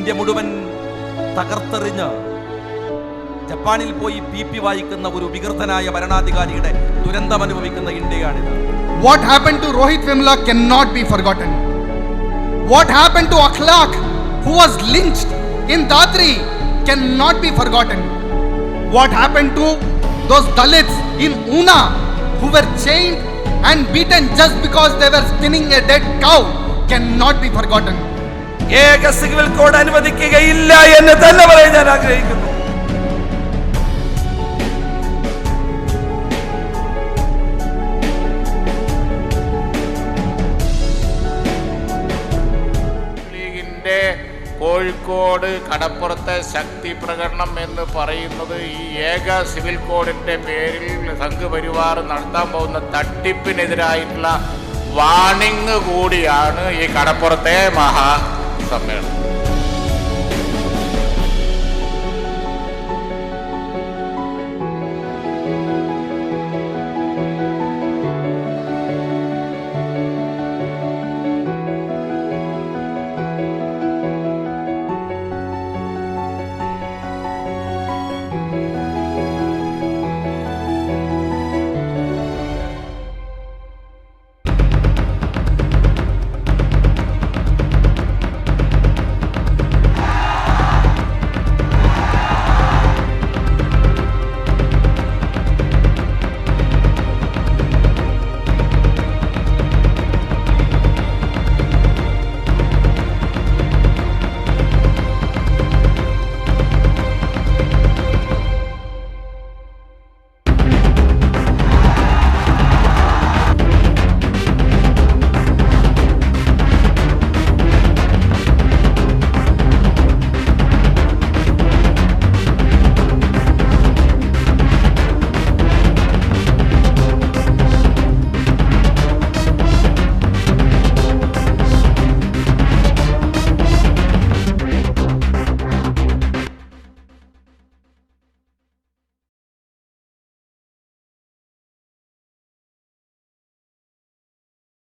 India മുഴുവൻ തകർത്തെറിഞ്ഞ് ജപ്പാനിൽ പോയി PP വായിക്കുന്ന ഒരു വികൃതനായ ഭരണാധികാരിയുടെ ദുരന്തം അനുഭവിക്കുന്ന ഇന്ത്യയാണിത്. What happened to Rohit Vemla cannot be forgotten. What happened to Akhlaq, who was lynched in Dadri, cannot be forgotten. What happened to those Dalits in Una who were chained and beaten just because they were skinning a dead cow cannot be forgotten. ഏക civil code അനുവദിക്കുകയില്ല എന്ന് തന്നെ പറയാൻ ഞാൻ ആഗ്രഹിക്കുന്നു. കോഴിക്കോട് കടപ്പുറത്തെ ശക്തി പ്രകടനം എന്ന് പറയുന്നത് ഈ ഏക സിവിൽ കോഡിന്റെ പേരിൽ സംഘപരിവാർ നടത്താൻ പോകുന്ന തട്ടിപ്പിനെതിരായിട്ടുള്ള വാണിംഗ് കൂടിയാണ് ഈ കടപ്പുറത്തെ മഹാസമ്മേളനം.